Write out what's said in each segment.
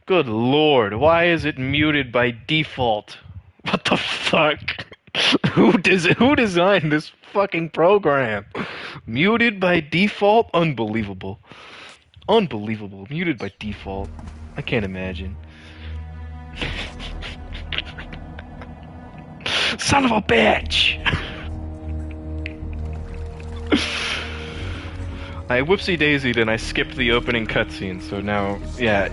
Good lord, why is it muted by default? What the fuck? Who designed this fucking program? Muted by default? Unbelievable. Unbelievable. Muted by default. I can't imagine. Son of a bitch! I whoopsie daisied and I skipped the opening cutscene, so now, yeah.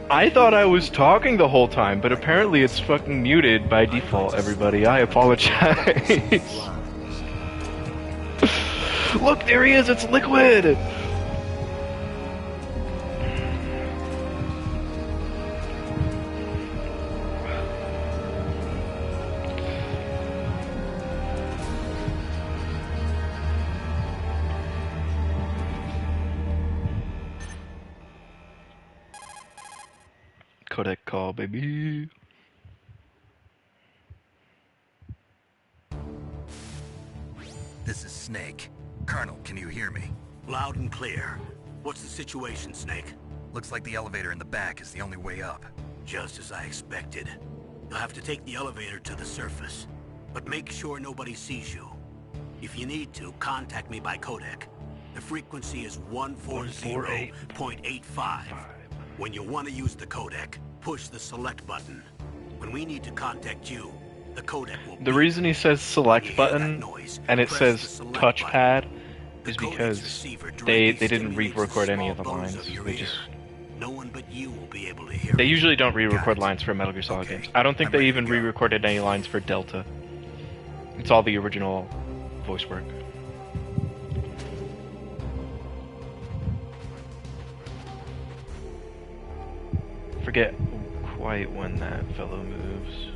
I thought I was talking the whole time, but apparently it's fucking muted by default, everybody. I apologize. Look, there he is, it's Liquid! Codec call, baby. This is Snake. Colonel, can you hear me? Loud and clear. What's the situation, Snake? Looks like the elevator in the back is the only way up. Just as I expected. You'll have to take the elevator to the surface. But make sure nobody sees you. If you need to, contact me by codec. The frequency is 140.85. When you want to use the codec, push the select button. When we need to contact you, the codec will The reason he says select button and it says touchpad is The codec's because receiver they directly didn't stimulates the re-record any small of the bones lines. of your They ear. just No one but you will be able to hear they it. usually don't re-record Got it. lines for Metal Gear Solid Okay, games. I don't think I'm they ready even to go. re-recorded any lines for Delta. It's all the original voice work. Forget quite when that fellow moves.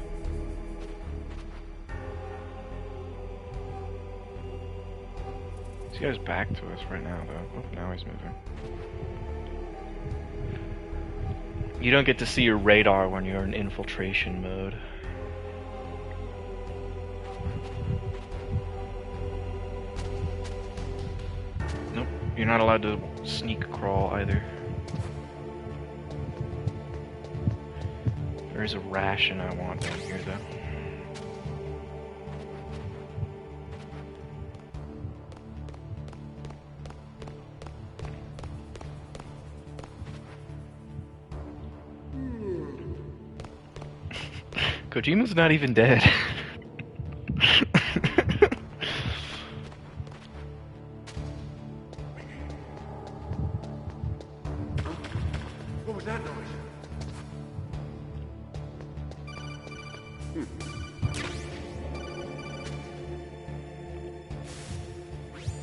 This guy's back to us right now, though. Oh, now he's moving. You don't get to see your radar when you're in infiltration mode. Nope, you're not allowed to sneak crawl either. There is a ration I want down here, though. Kojima's not even dead. What was that noise?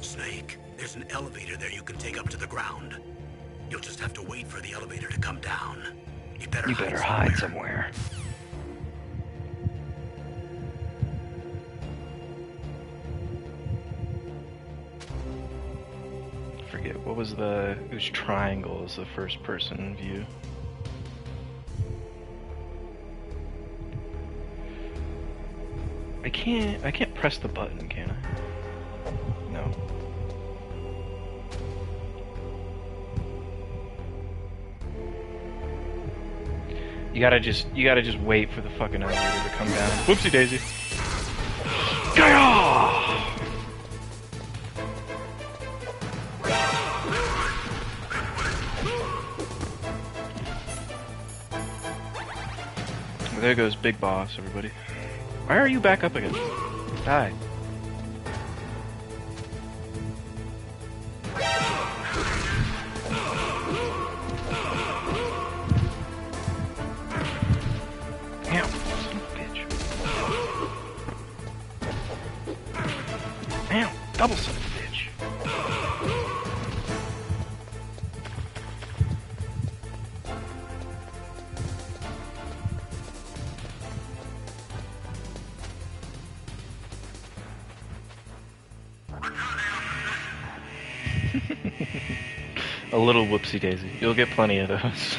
Snake, there's an elevator there you can take up to the ground. You'll just have to wait for the elevator to come down. You better hide somewhere. Forget what was the it was triangle is the first person view. I can't press the button, can I? No. You gotta just wait for the fucking elevator to come down. Whoopsie daisy. Gah! Well, there goes Big Boss, everybody. Why are you back up again? Die. Damn, son of a bitch. Damn, double son of a bitch. A little whoopsie daisy. You'll get plenty of those.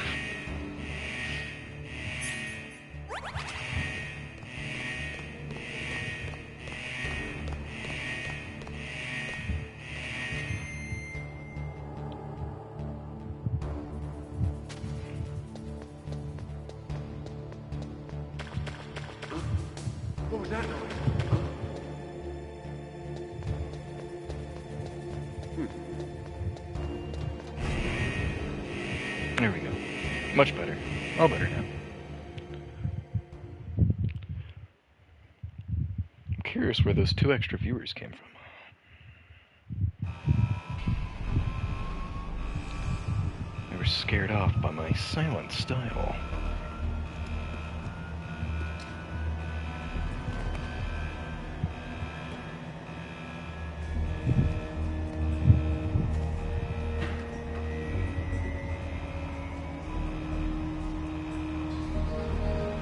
was that noise? There we go. Much better. All better now. I'm curious where those 2 extra viewers came from. They were scared off by my silent style.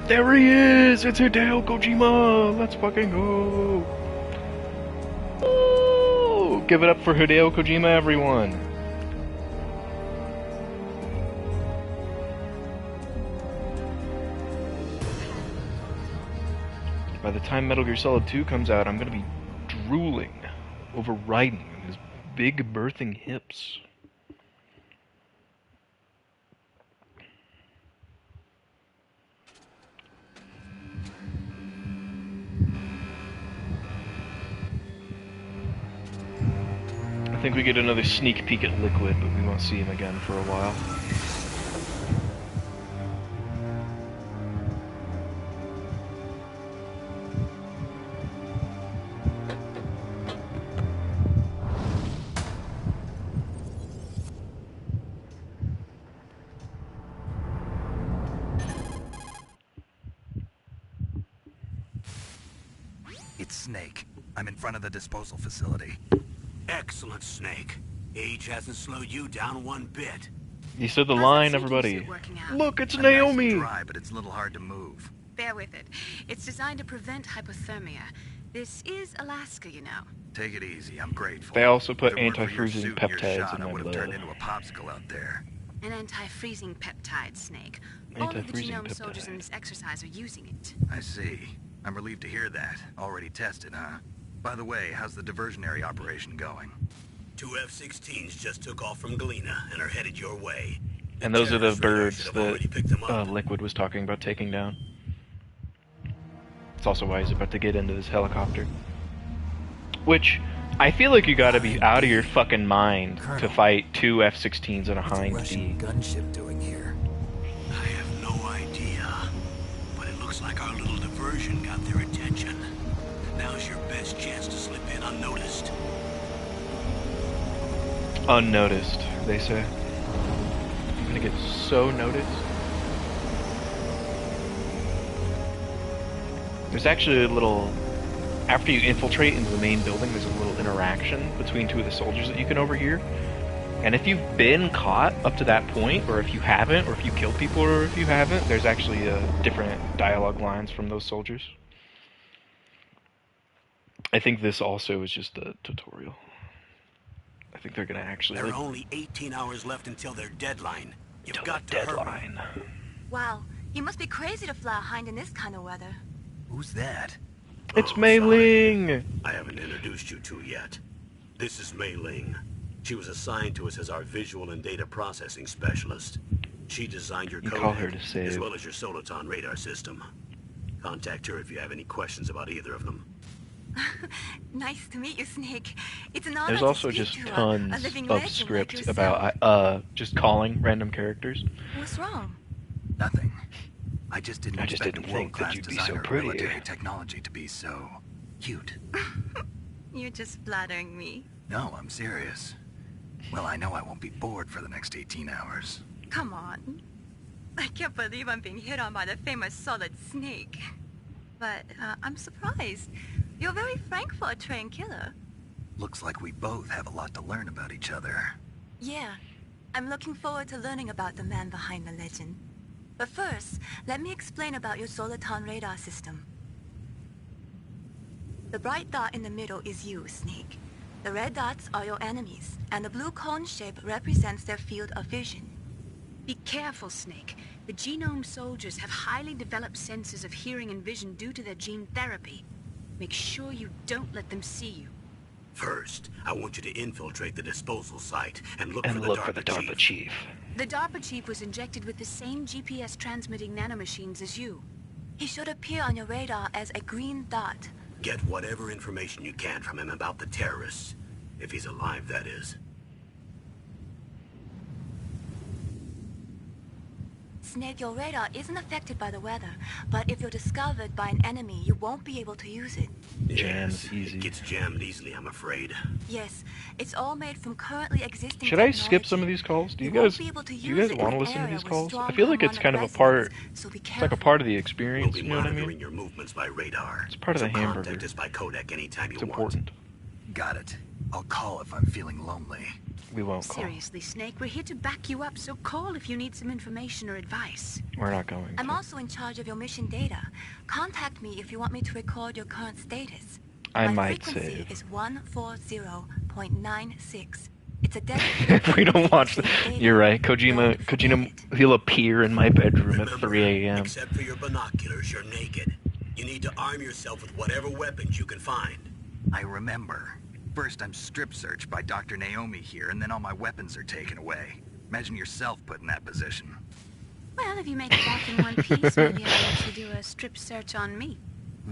There he is! It's Hideo Kojima! Let's fucking go! Woo! Give it up for Hideo Kojima, everyone! By the time Metal Gear Solid 2 comes out, I'm gonna be drooling over Raiden and his big birthing hips. I think we get another sneak peek at Liquid, but we won't see him again for a while. It's Snake. I'm in front of the disposal facility. Excellent, Snake. Age hasn't slowed you down one bit. You said the line, everybody. Look, it's I'm nice Naomi! and dry, but it's a little hard to move. Bear with it. It's designed to prevent hypothermia. This is Alaska, you know. Take it easy. I'm grateful. They also put If it weren't for your anti-freezing suit and your peptides shot, in I my would have blood. turned into a popsicle out there. An anti-freezing peptide, Snake. All of the Anti-freezing genome soldiers in peptide. this exercise are using it. I see. I'm relieved to hear that. Already tested, huh? By the way, how's the diversionary operation going? 2 F-16s just took off from Galena and are headed your way. And those are the Terrorist radar birds should have already picked them up. that Liquid was talking about taking down. It's also why he's about to get into this helicopter. Which, I feel like you gotta be out of your fucking mind to fight 2 F-16s and a Hind D. gunship doing here? I have no idea, but it looks like our little diversion got their attention. Now's your best chance to slip in unnoticed. Unnoticed, they say. I'm gonna get so noticed. There's actually a little... After you infiltrate into the main building, there's a little interaction between 2 of the soldiers that you can overhear. And if you've been caught up to that point, or if you haven't, or if you killed people, or if you haven't, there's actually different dialogue lines from those soldiers. I think this also is just a tutorial. I think they're gonna actually... There are only 18 hours left until their deadline. You've till got the to hurry. deadline. Wow, you must be crazy to fly a Hind in this kind of weather. Who's that? It's Oh, Mei sorry. Ling! I haven't introduced you to yet. This is Mei Ling. She was assigned to us as our visual and data processing specialist. She designed your You codec, call her to save. as well as your Soliton radar system. Contact her if you have any questions about either of them. Nice to meet you, Snake. It's an honor There's to also speak just to tons a living of legend script like about just calling random characters. What's wrong? Nothing. I just didn't I just expect didn't a think that world-class you'd be so designer of pretty. military technology to be so cute. You're just flattering me. No, I'm serious. Well, I know I won't be bored for the next 18 hours. Come on. I can't believe I'm being hit on by the famous Solid Snake. But I'm surprised. You're very frank for a trained killer. Looks like we both have a lot to learn about each other. Yeah, I'm looking forward to learning about the man behind the legend. But first, let me explain about your Soliton radar system. The bright dot in the middle is you, Snake. The red dots are your enemies, and the blue cone shape represents their field of vision. Be careful, Snake. The genome soldiers have highly developed senses of hearing and vision due to their gene therapy. Make sure you don't let them see you. First, I want you to infiltrate the disposal site and look And for the look DARPA for the DARPA chief. The DARPA chief was injected with the same GPS transmitting nanomachines as you. He should appear on your radar as a green dot. Get whatever information you can from him about the terrorists. If he's alive, that is. Snake, your radar isn't affected by the weather, but if you're discovered by an enemy, you won't be able to use it. Jams Yes, easy. It gets jammed easily, I'm afraid. Yes, it's all made from currently existing Should I skip some of technology. these calls? Do you won't guys be able to do you use guys it want to in listen to area these with calls? strong I feel like it's kind of a part. resonance, so be It's like a careful. part of the We'll experience. be You know what I monitoring mean? your movements by radar. It's part of the So hamburger. contact us by codec anytime It's you want. important. Got it. I'll call if I'm feeling lonely. We won't call. Seriously, Snake, we're here to back you up, so call if you need some information or advice. We're not going. I'm to. also in charge of your mission data. Contact me if you want me to record your current status. I My might frequency save. is 140.96. It's a dedicated If we don't watch the, data. you're right. Don't Kojima, forget it. he'll appear in my bedroom Remember, at 3 a.m. except for your binoculars, you're naked. You need to arm yourself with whatever weapons you can find. I remember. First, I'm strip searched by Dr. Naomi here, and then all my weapons are taken away. Imagine yourself put in that position. Well, if you make it back in one piece, maybe I'll let you do a strip search on me.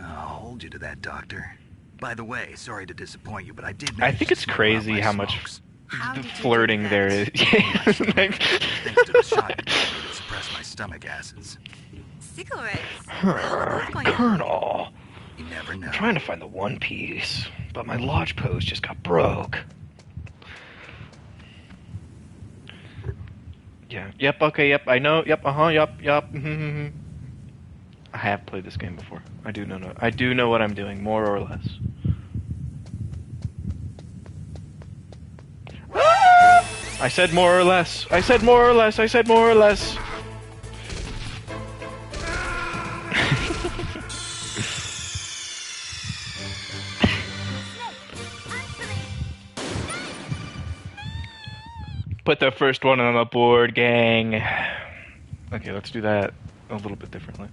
I'll hold you to that, Doctor. By the way, sorry to disappoint you, but I did. I manage think to it's smuggle out crazy my how much smokes. How the did you do flirting that? there is. Thanks to the shotgun that suppressed my stomach acids. Cigarettes? How are those going to- Colonel, You never know. I'm trying to find the One Piece, but my lodge post just got broke. Yeah. Yep. Okay. Yep. I know. Yep. Yep. Yep. I have played this game before. I do know. I do know what I'm doing, more or less. I said more or less. I said more or less. I said more or less. Put the first one on the board, gang. Okay, let's do that a little bit differently.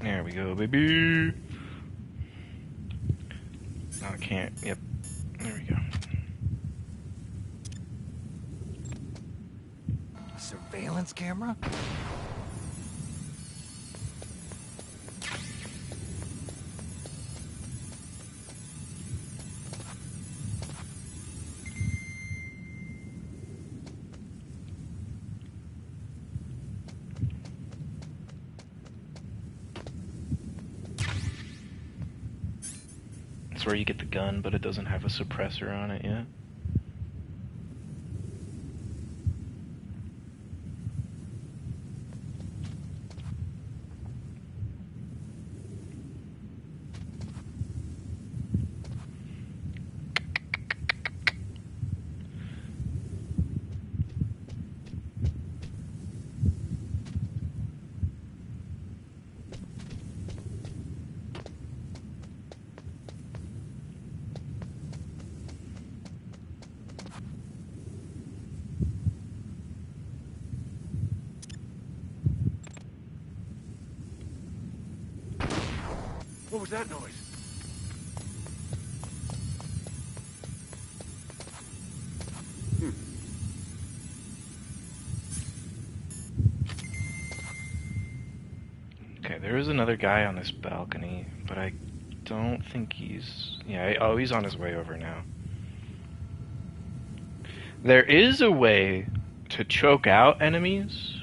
There we go, baby. No, I can't. Yep. There we go. Surveillance camera? That's where you get the gun, but it doesn't have a suppressor on it yet. What was that noise? Okay, there is another guy on this balcony, but I don't think he's... Yeah, oh, he's on his way over now. There is a way to choke out enemies,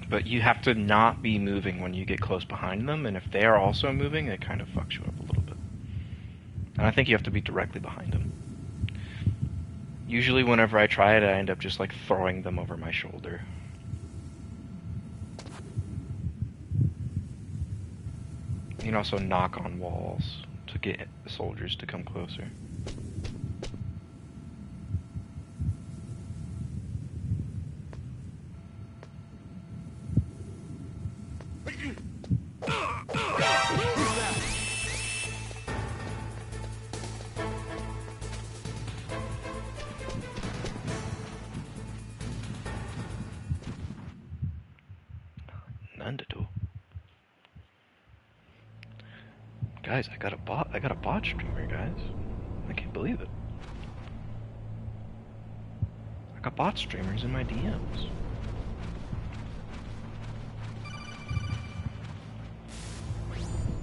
but you have to not be moving when you get close behind them, and if they are also moving, it kind of fucks you up a little bit. And I think you have to be directly behind them. Usually whenever I try it, I end up just like throwing them over my shoulder. You can also knock on walls to get the soldiers to come closer. Guys, I got a bot streamer, guys. I can't believe it. I got bot streamers in my DMs.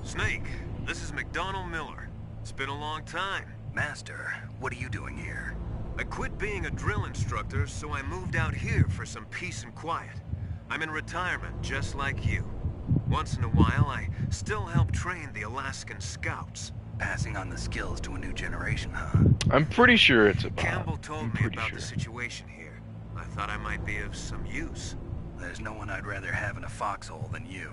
Snake, this is McDonald Miller. It's been a long time. Master, what are you doing here? I quit being a drill instructor, so I moved out here for some peace and quiet. I'm in retirement, just like you. Once in a while, I still help train the Alaskan Scouts. Passing on the skills to a new generation, huh? I'm pretty sure it's a bot. Campbell told I'm me pretty about sure. the situation here. I thought I might be of some use. There's no one I'd rather have in a foxhole than you.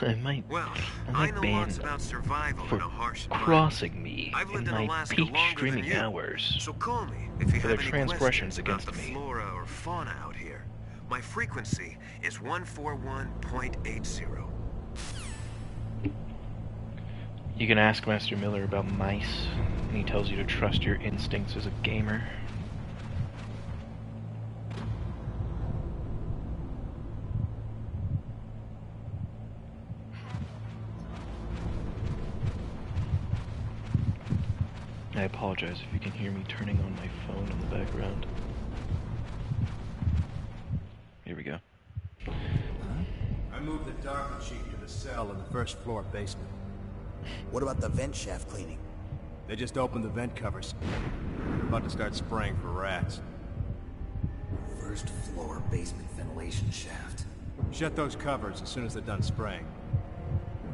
I might, Well, I I might know ban lots them about survival for in a harsh environment. crossing me I've lived in in my Alaska peak longer streaming than you. hours. So call me if you For have their any transgressions questions about against the me. flora or fauna out here. My frequency is 141.80. You can ask Master Miller about mice, and he tells you to trust your instincts as a gamer. I apologize if you can hear me turning on my phone in the background. Here we go. I moved the Darker Chief to the cell in the first floor basement. What about the vent shaft cleaning? They just opened the vent covers. They're about to start spraying for rats. First floor basement ventilation shaft. Shut those covers as soon as they're done spraying.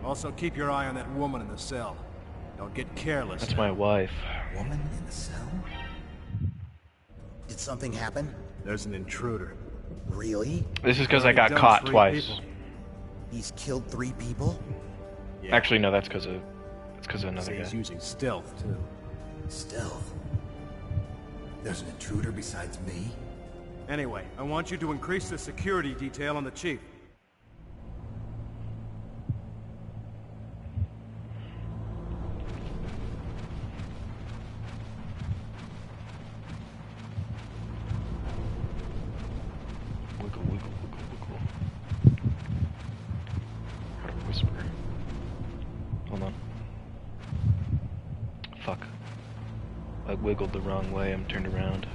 Also, keep your eye on that woman in the cell. Don't get careless. That's my wife. Woman in the cell? Did something happen? There's an intruder. Really? This is because I Already got done caught 3 twice. people. He's killed 3 people? Yeah. Actually, no, that's because of another Say he's guy. using stealth, too. Stealth. There's an intruder besides me? Anyway, I want you to increase the security detail on the Chief. Wiggle, wiggle, wiggle, wiggle. How to whisper. Hold on. Fuck. I wiggled the wrong way, I'm turned around.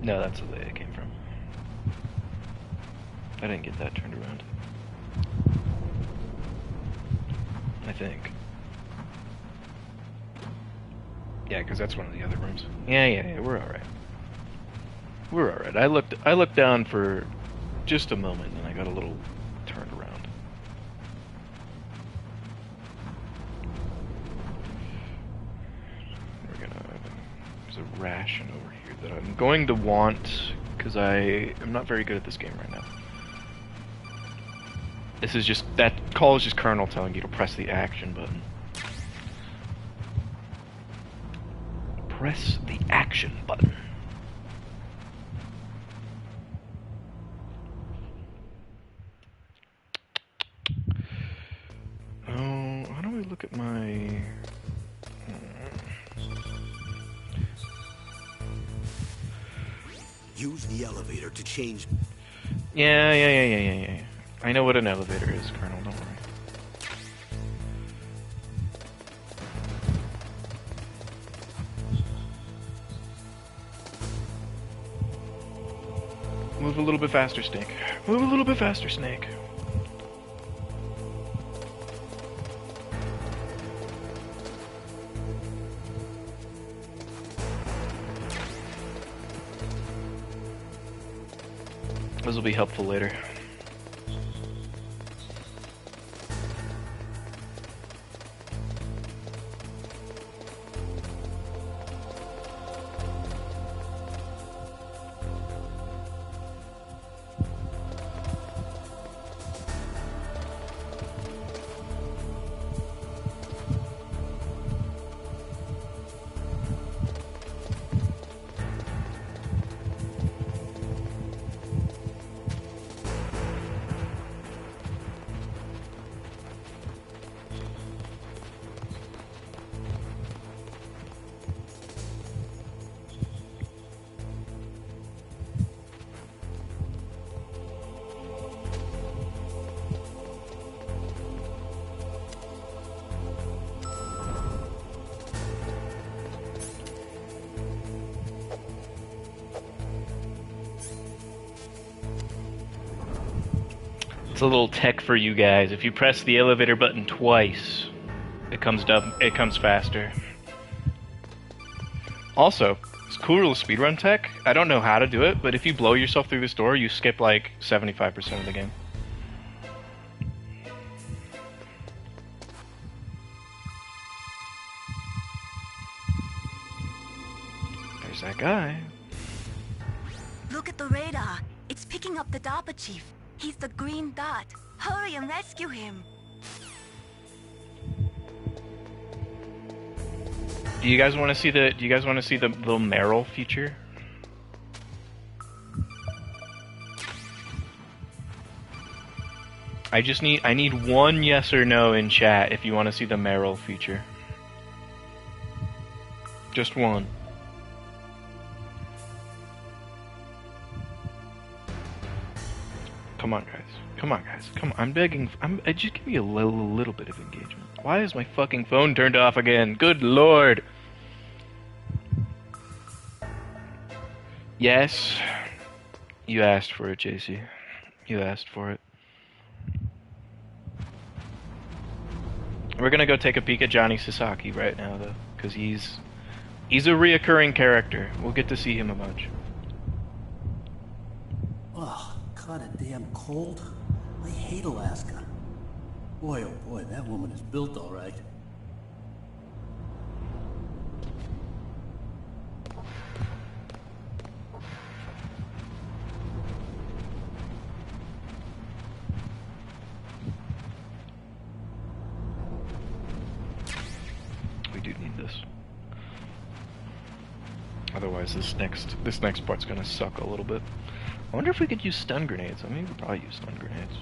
No, that's the way I came from. I didn't get that turned around. I think. Yeah, because that's one of the other rooms. Yeah, we're alright. We're alright. I looked down for just a moment and I got a little turned around. There's a ration over here that I'm going to want because I am not very good at this game right now. This is just, that call is just Colonel telling you to press the action button. Press the action button. Oh, how do I look at my... Use the elevator to change. Yeah. I know what an elevator is, Colonel, don't worry. Move a little bit faster, Snake. Move a little bit faster, Snake. This will be helpful later. a little tech for you guys. If you press the elevator button twice, it comes faster. Also, it's cool little speedrun tech. I don't know how to do it, but if you blow yourself through this door, you skip like 75% of the game. There's that guy. Look at the radar. It's picking up the DARPA chief. He's the green dot. Hurry and rescue him. Do you guys want to see the little Meryl feature? I need one yes or no in chat if you want to see the Meryl feature. Just one. Come on, guys. Come on, guys. Come on. I'm begging. Just give me a little bit of engagement. Why is my fucking phone turned off again? Good lord. Yes. You asked for it, JC. You asked for it. We're gonna go take a peek at Johnny Sasaki right now, though, because he's a reoccurring character. We'll get to see him a bunch. Oh, kinda damn cold. I hate Alaska. Boy, oh boy, that woman is built all right. We do need this. Otherwise, this next part's gonna suck a little bit. I wonder if we could use stun grenades. I mean, we could probably use stun grenades.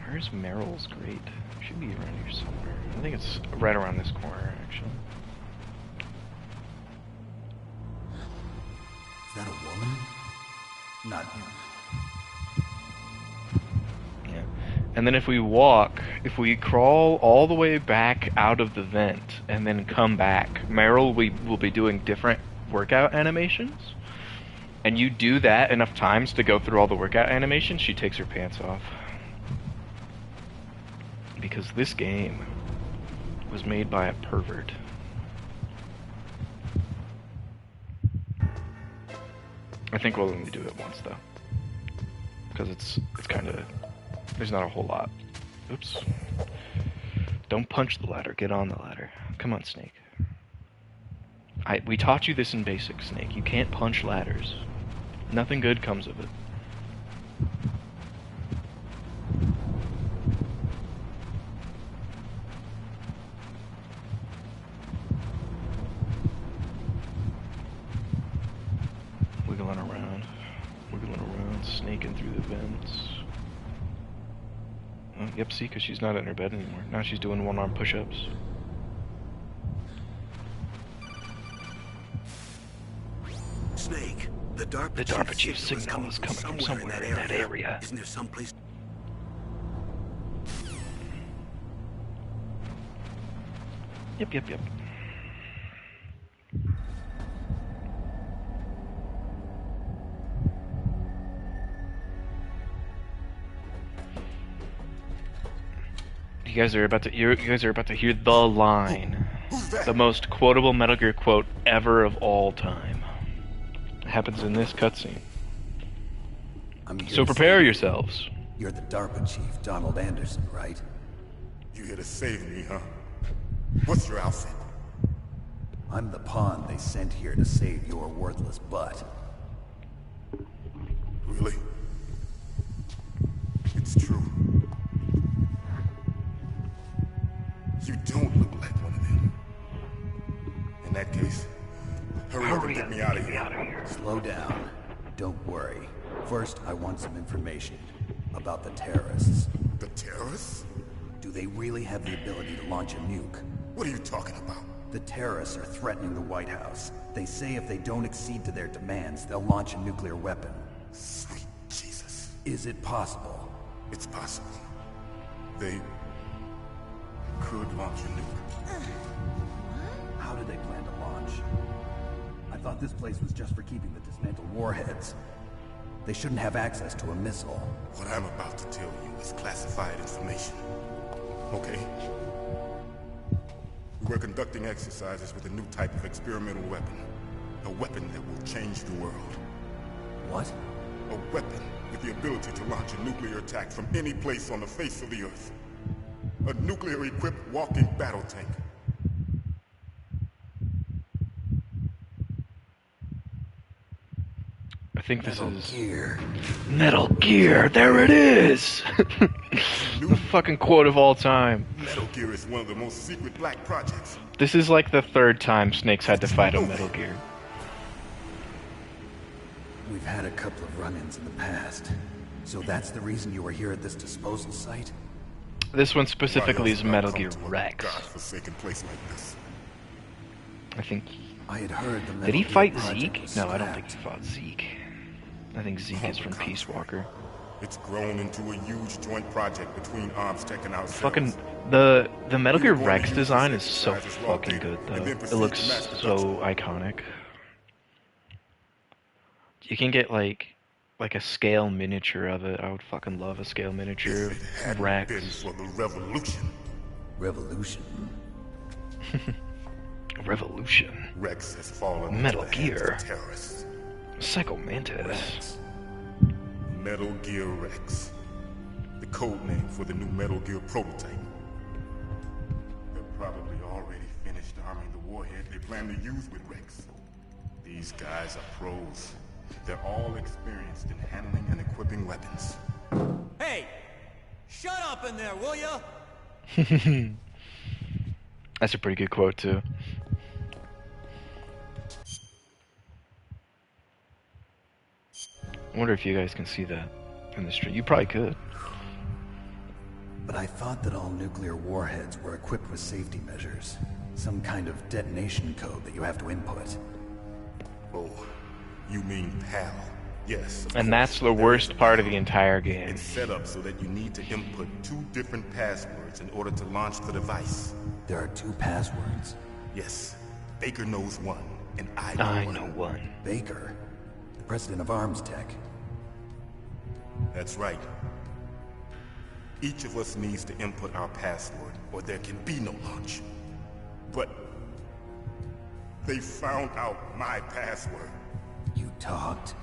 Where's Meryl's grate? It should be around here somewhere. I think it's right around this corner, actually. Is that a woman? Not. Yeah. And then if we crawl all the way back out of the vent and then come back, Meryl will be doing different workout animations. And you do that enough times to go through all the workout animations, she takes her pants off. Because this game was made by a pervert. I think we'll only do it once though, because it's kind of, there's not a whole lot. Oops. Don't punch the ladder. Get on the ladder. Come on, Snake. We taught you this in basic, Snake. You can't punch ladders. Nothing good comes of it. Snaking through the vents. Oh, yep, see, because she's not in her bed anymore. Now she's doing one-arm push-ups. Snake, the DARPA chief's signal is coming from somewhere in that area. Isn't there someplace? Yep. You guys are about to hear the line. The most quotable Metal Gear quote ever of all time. It happens in this cutscene. So prepare yourselves. You're the DARPA chief, Donald Anderson, right? You here to save me, huh? What's your outfit? I'm the pawn they sent here to save your worthless butt. Really? It's true. You don't look like one of them. In that case, hurry up and get me out of here. Slow down. Don't worry. First, I want some information about the terrorists. The terrorists? Do they really have the ability to launch a nuke? What are you talking about? The terrorists are threatening the White House. They say if they don't accede to their demands, they'll launch a nuclear weapon. Sweet Jesus. Is it possible? It's possible. They could launch a nuke. How How did they plan to launch? I thought this place was just for keeping the dismantled warheads. They shouldn't have access to a missile. What I'm about to tell you is classified information. Okay? We were conducting exercises with a new type of experimental weapon. A weapon that will change the world. What? A weapon with the ability to launch a nuclear attack from any place on the face of the Earth. A nuclear-equipped walking battle tank. I think this Metal is Gear. Metal Gear. There it is. The fucking quote of all time. Metal Gear is one of the most secret black projects. This is like the third time Snake's had to fight on Metal Gear. We've had a couple of run-ins in the past. So that's the reason you were here at this disposal site? This one specifically is Why else would I Metal come Gear to a Rex. godforsaken place like this? I think. I had heard the Metal Did he Gear fight project Zeke? was No, I don't think he scrapped. fought Zeke. I think Zeke is from Peace Walker. It's grown into a huge joint project between ArmsTech and ourselves. Fucking the Metal Gear Rex design is so fucking good though. It looks so iconic. You can get like a scale miniature of it. I would fucking love a scale miniature If it of hadn't Rex. been for the revolution, Revolution. Revolution. Rex has fallen Metal into the hands Gear. of terrorists. Psycho Mantis. Rex. Metal Gear Rex. The code name for the new Metal Gear prototype. They're probably already finished arming the warhead they plan to use with Rex. These guys are pros. They're all experienced in handling and equipping weapons. Hey! Shut up in there, will ya? That's a pretty good quote too. I wonder if you guys can see that in the street. You probably could. But I thought that all nuclear warheads were equipped with safety measures. Some kind of detonation code that you have to input. Oh, you mean PAL? Yes. of And course. that's the There worst is a part of PAL. the entire game. It's set up so that you need to input 2 different passwords in order to launch the device. There are 2 passwords. Yes. Baker knows one, and I I one. know one. Baker, the president of ArmsTech. That's right. Each of us needs to input our password, or there can be no launch. But they found out my password. You talked?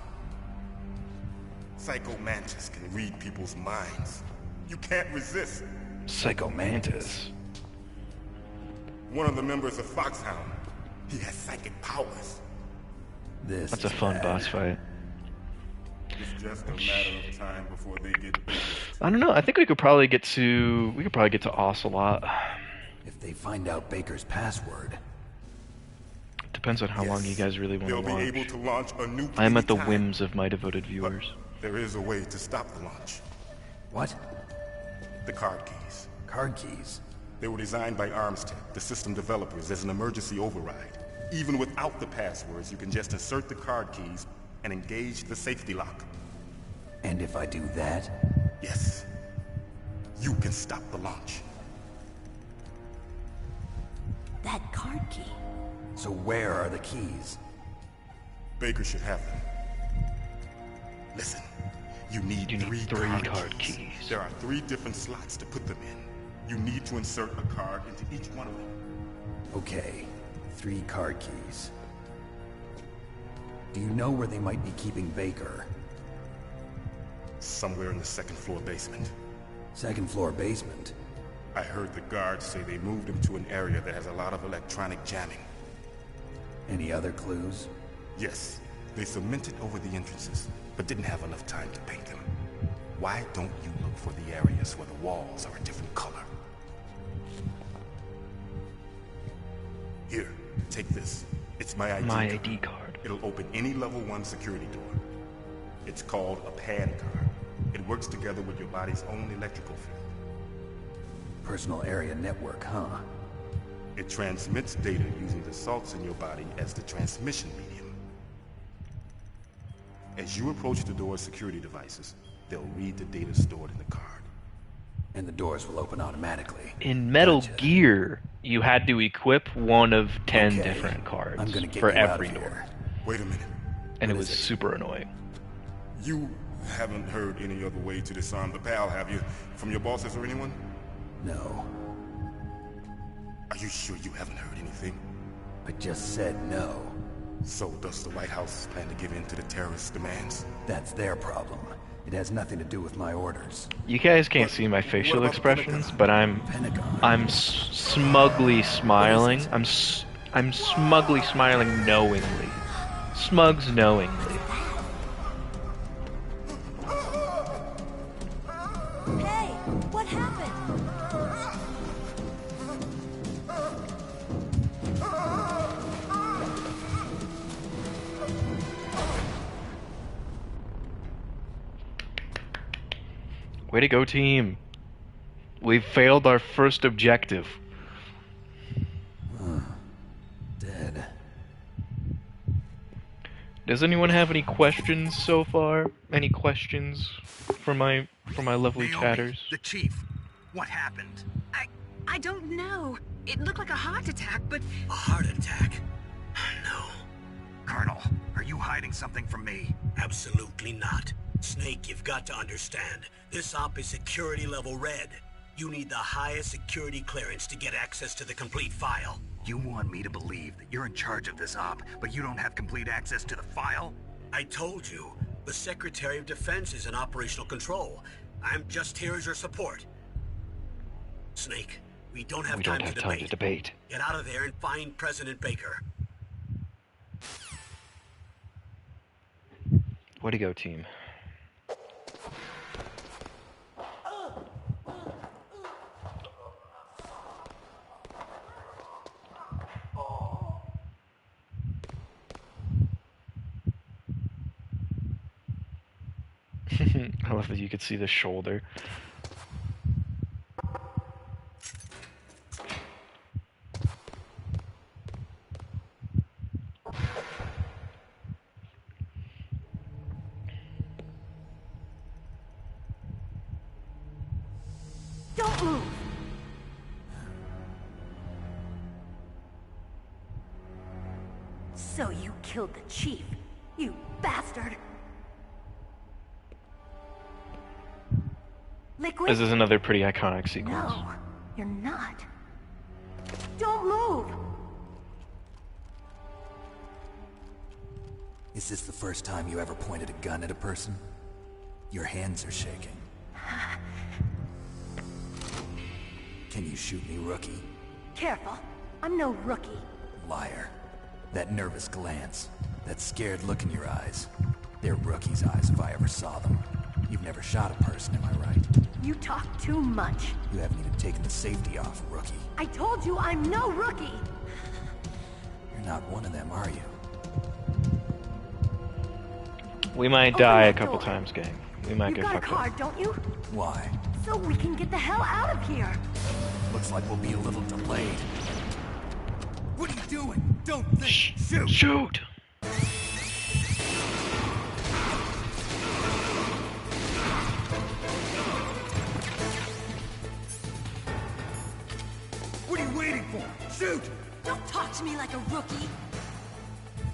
Psycho Mantis can read people's minds. You can't resist. Psycho Mantis. One of the members of Foxhound, he has psychic powers. This That's a is fun bad. boss fight. It's just a matter of time before they get finished. I don't know. I think we could probably get to Ocelot. If they find out Baker's password, Depends on how long you guys really want They'll to be launch. able to launch a nuke I am at the anytime. whims of my devoted viewers. There is a way to stop the launch. what? The card keys. Card keys. They were designed by ArmsTech, the system developers, as an emergency override. Even without the passwords, you can just insert the card keys and engage the safety lock. And if I do that, Yes. You can stop the launch. That card key. so where are the keys? Baker should have them. Listen, you need You need three three card card keys. keys. There are 3 different slots to put them in. You need to insert a card into each one of them. Okay, 3 card keys. Do you know where they might be keeping Baker? Somewhere in the 2nd floor basement. 2nd floor basement. I heard the guards say they moved him to an area that has a lot of electronic jamming. Any other clues? Yes, they cemented over the entrances, but didn't have enough time to paint them. Why don't you look for the areas where the walls are a different color? Here, take this. It's my ID My card. ID card. It'll open any level 1 security door. It's called a PAN card. It works together with your body's own electrical field. Personal area network, huh? It transmits data using the salts in your body as the transmission medium. As you approach the door's security devices, they'll read the data stored in the card. And the doors will open automatically. In Metal Gotcha. Gear. you had to equip one of 10 Okay, different cards I'm gonna get for you out every of door. here. Wait a minute. And it What was is it? super annoying. You haven't heard any other way to disarm the PAL, have you? From your bosses or anyone? No. Are you sure you haven't heard anything? I just said no. So does the White House plan to give in to the terrorists' demands? That's their problem. It has nothing to do with my orders. You guys can't see my facial about expressions, Pentagon? but Pentagon. I'm smugly smiling. I'm smugly smiling knowingly. Smugs knowingly. Hey, what happened? Way to go, team. We've failed our first objective. Dead. Does anyone have any questions so far? Any questions for my lovely Naomi, chatters? the chief. What happened? I don't know. It looked like a heart attack, but A heart attack? No, Colonel, are you hiding something from me? absolutely not. Snake, you've got to understand. This op is security level red. You need the highest security clearance to get access to the complete file. You want me to believe that you're in charge of this op, but you don't have complete access to the file? I told you, the Secretary of Defense is in operational control. I'm just here as your support. Snake, we don't have We time don't have to time to debate. Get out of there and find President Baker. Way to go, team. I love that you could see the shoulder. Don't move! So you killed the chief, you bastard! Liquid? This is another pretty iconic sequence. No, you're not. Don't move! Is this the first time you ever pointed a gun at a person? Your hands are shaking. Can you shoot me, rookie? Careful, I'm no rookie. Liar. That nervous glance, that scared look in your eyes. They're rookie's eyes if I ever saw them. You've never shot a person, am I right? You talk too much. You haven't even taken the safety off, rookie. I told you I'm no rookie! You're not one of them, are you? We might Open die a that couple door. times, gang. We might You get got a fucked card, up. don't you? Why? So we can get the hell out of here! Looks like we'll be a little delayed. What are you doing? Don't think. Shoot! Shoot! What are you waiting for? Shoot! Don't talk to me like a rookie!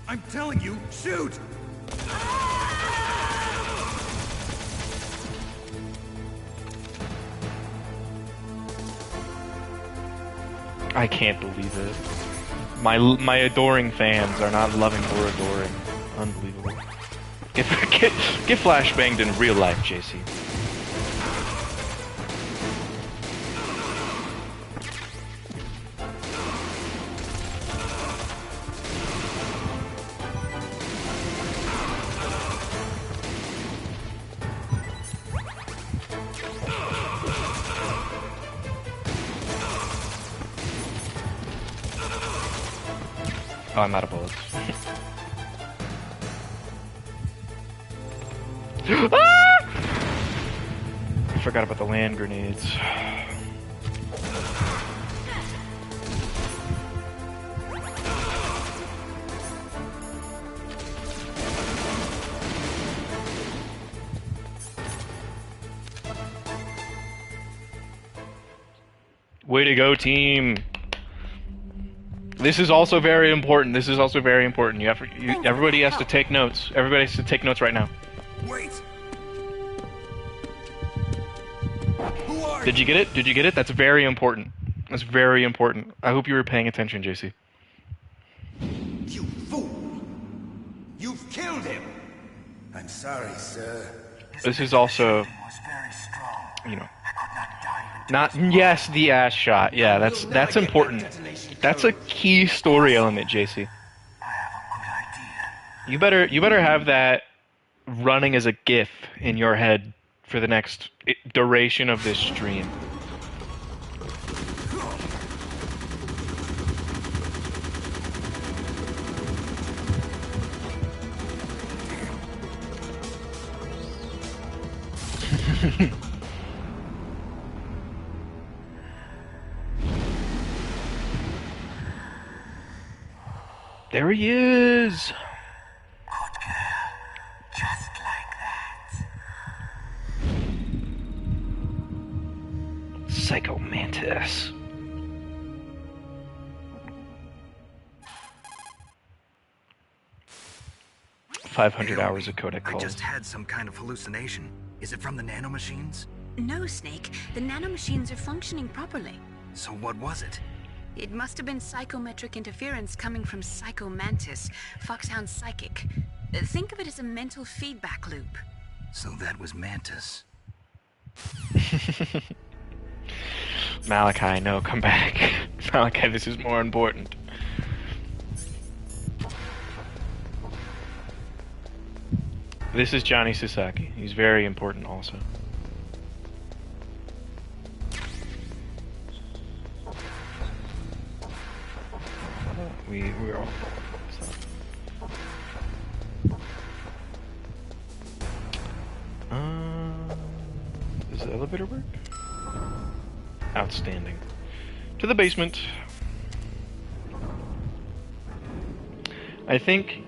I'm telling you, shoot! I can't believe it. My adoring fans are not loving or adoring. Unbelievable. Get flashbanged in real life, JC. Oh, I'm out of bullets. Ah! I forgot about the land grenades. Way to go, team. This is also very important. This is also very important. Everybody has to take notes. Everybody has to take notes right now. Wait! Did you get it? Did you get it? That's very important. That's very important. I hope you were paying attention, JC. You fool! You've killed him! I'm sorry, sir. This is also, you know, not, yes, the ass shot. Yeah, that's important. That's a key story element, JC. You better have that running as a GIF in your head for the next duration of this stream. There he is. Good girl. Just like that. Psycho Mantis. $500 hours of codec calls. I just had some kind of hallucination. Is it from the nanomachines? No, Snake. The nanomachines are functioning properly. So what was it? It must have been psychometric interference coming from Psycho Mantis, Foxhound's psychic. Think of it as a mental feedback loop. So that was Mantis. Malachi, no, come back. Malachi, this is more important. This is Johnny Sasaki. He's very important also. We're all does the elevator work? Outstanding. To the basement. I think,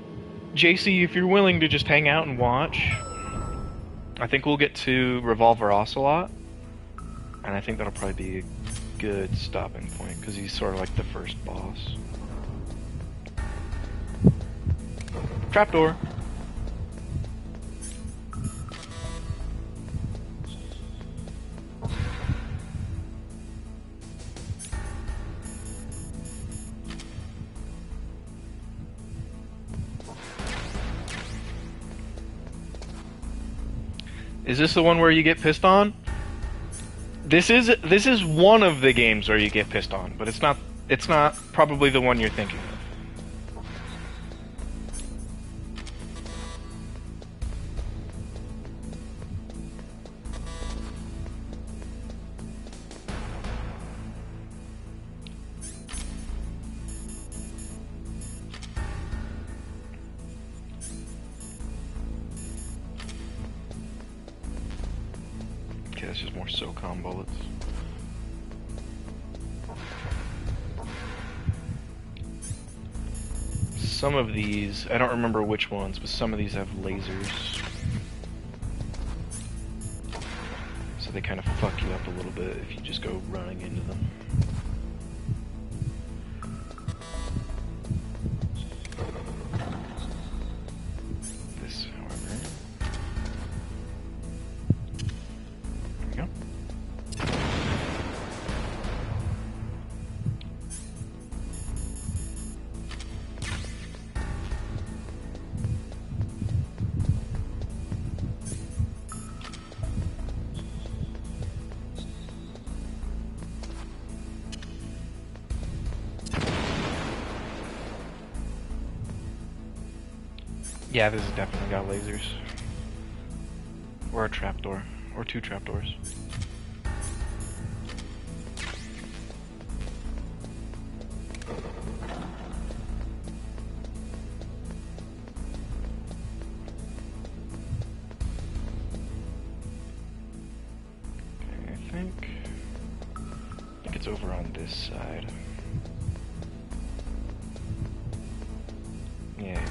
JC, if you're willing to just hang out and watch, I think we'll get to Revolver Ocelot, and I think that'll probably be a good stopping point, because he's sort of like the first boss. Trapdoor. Is this the one where you get pissed on? This is one of the games where you get pissed on, but it's not probably the one you're thinking of. Okay, that's just more SOCOM bullets. Some of these, I don't remember which ones, but some of these have lasers. So they kind of fuck you up a little bit if you just go running into them. This, however... There we go. Yeah, this has definitely got lasers. Or a trapdoor. Or two trapdoors. Okay, I think it's over on this side. Yeah, here we go.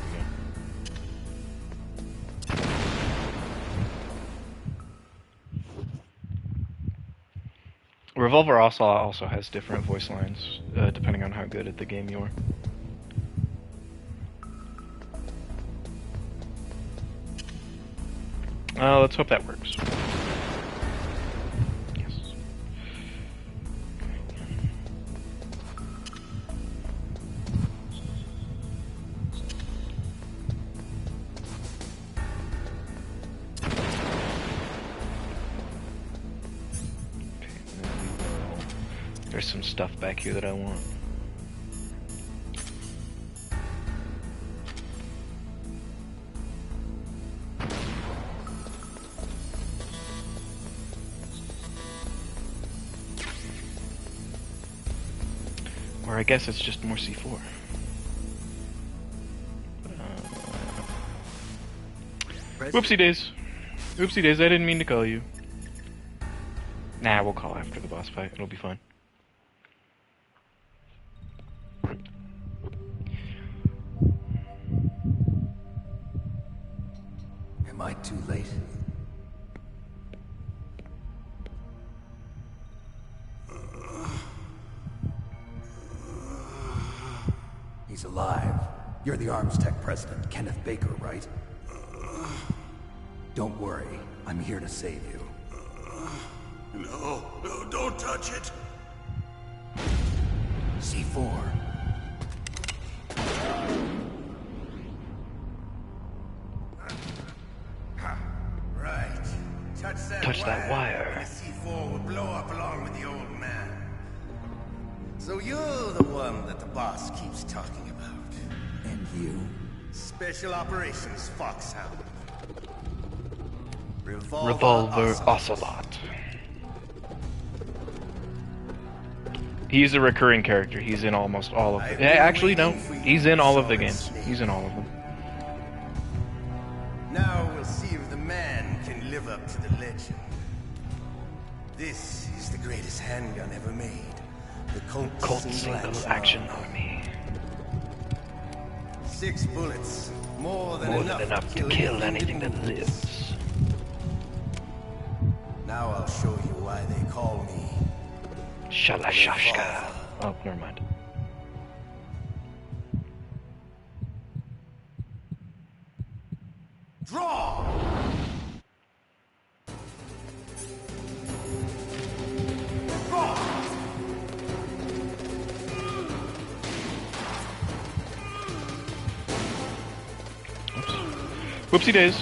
Revolver also has different voice lines, depending on how good at the game you are. Let's hope that works. Yes. There's some stuff back here that I want. Or I guess it's just more C4. Whoopsie days. Whoopsie days, I didn't mean to call you. Nah, we'll call after the boss fight. It'll be fun. Am I too late? He's alive. You're the Arms Tech president, Kenneth Baker, right? Don't worry. I'm here to save you. No, don't touch it. C4. Right. Touch that wire. The C4 will blow up along with the old man. So you're the one that the boss keeps talking about. And you? Special Operations Foxhound. Revolver Ocelot. He's a recurring character. He's in almost all of them. Actually, no. He's in all of the games. He's in all of them. Now we'll see if the man can live up to the legend. This is the greatest handgun ever made. The Colt Single Action Army. 6 bullets. More than enough to kill anything that lives. Now I'll show you why they call me Shalashashka. Oh, never mind. Draw! Draw! Oops. Whoopsie days.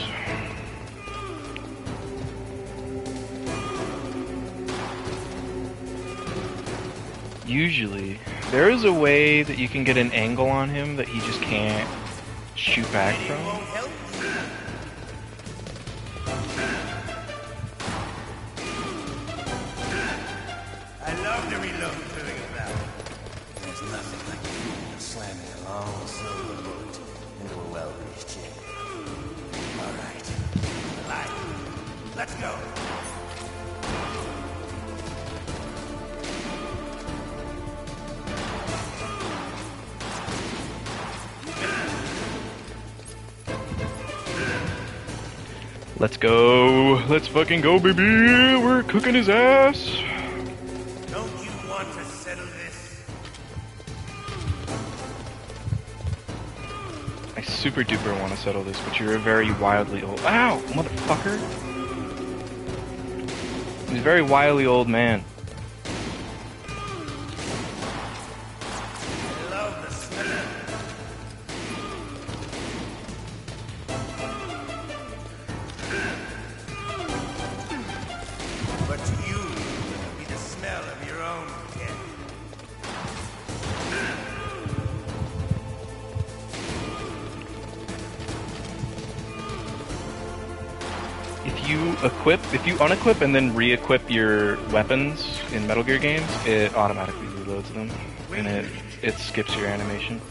Usually, there is a way that you can get an angle on him that he just can't shoot back from. I love to reload during a battle. There's nothing like the feeling of slamming a long silver bullet into a well-greased chair. All right, light. Let's go. Let's go. Let's fucking go, baby. We're cooking his ass. Don't you want to settle this? I super duper want to settle this, but you're a very wildly old... Ow, motherfucker. He's a very wily old man. I love the smell. But to you, it'll be the smell of your own death. If you unequip and then re-equip your weapons in Metal Gear games, it automatically reloads them, and it skips your animation.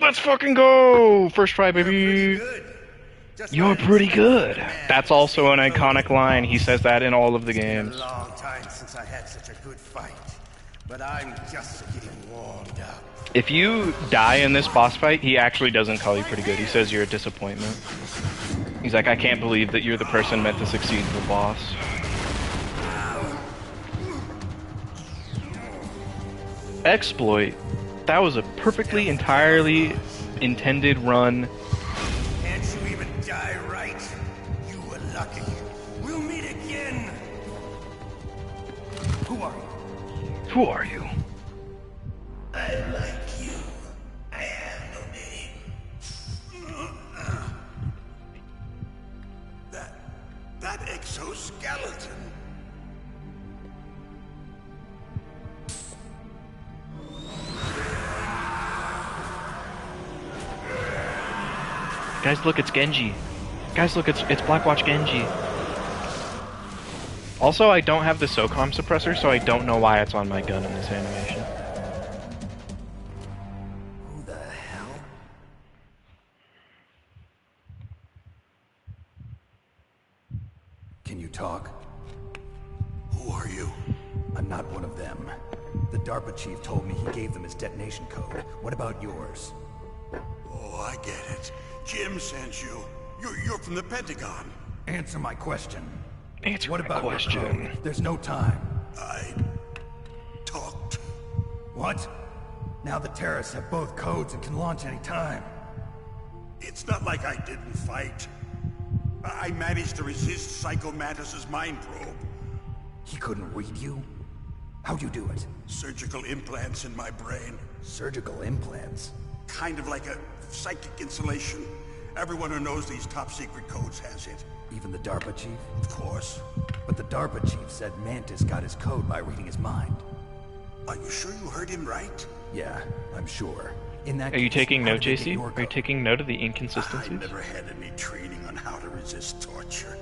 Let's fucking go! First try, baby! You're pretty good. That's also an iconic line. He says that in all of the games. It's been a long time since I had such a good fight, but I'm just getting warmed up. If you die in this boss fight, he actually doesn't call you pretty good. He says you're a disappointment. He's like, I can't believe that you're the person meant to succeed in the boss. Exploit. That was a perfectly, entirely intended run. Can't you even die right? You were lucky. We'll meet again. Who are you? Who are you? I like you. I have no name. That exoskeleton. Guys, look, it's Genji. Guys, look, it's Blackwatch Genji. Also, I don't have the SOCOM suppressor, so I don't know why it's on my gun in this animation. Who the hell? Can you talk? Who are you? I'm not one of them. The DARPA chief told me he gave them his detonation code. What about yours? Oh, I get it. Jim sent you. You're from the Pentagon. Answer my question. Answer what my about question. your code? There's no time. I talked. What? Now the terrorists have both codes and can launch any time. It's not like I didn't fight. I managed to resist Psycho Mantis's mind probe. He couldn't read you? How'd you do it? Surgical implants in my brain. Surgical implants? Kind of like a psychic insulation. Everyone who knows these top secret codes has it. Even the DARPA chief? Of course. But the DARPA chief said Mantis got his code by reading his mind. Are you sure you heard him right? Yeah, I'm sure. In that Are you case, taking how note, did they get JC? your Are you code? taking note of the I inconsistencies? never had any training on how to resist torture.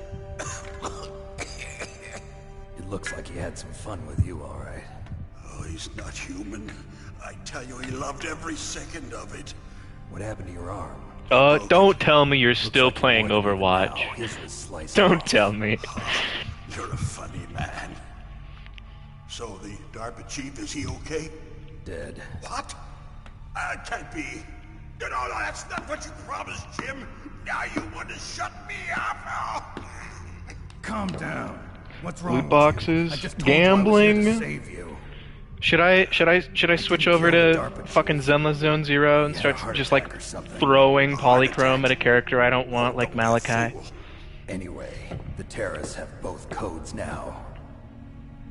It looks like he had some fun with you, all right. Oh, he's not human. I tell you, he loved every second of it. What happened to your arm? Don't tell me you're still Looks like playing more than Overwatch. now. His was sliced Don't off. tell me. You're a funny man. So the DARPA chief, is he okay? Dead. What? Can't be. No, that's not what you promised, Jim. Now you want to shut me up? Calm down. What's wrong Loot with boxes, you? I just told you I was here to gambling. save you. Should I switch over to fucking Zenless Zone Zero and start just like throwing polychrome at a character I don't want, like Malachi? Anyway, the terrorists have both codes now.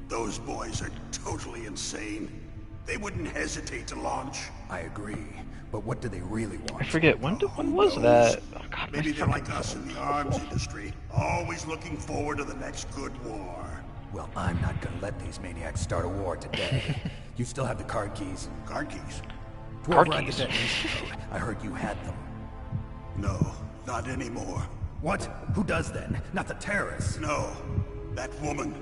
Those boys are totally insane. They wouldn't hesitate to launch. I agree, but what do they really want? I forget when was that? Oh, God, my Maybe they're fucking like us in the arms industry, always looking forward to the next good war. Well, I'm not gonna let these maniacs start a war today. You still have the card keys? Card keys? Card Whoever had the keys. detonation code, I heard you had them. No, not anymore. What? Who does then? Not the terrorists. No, that woman.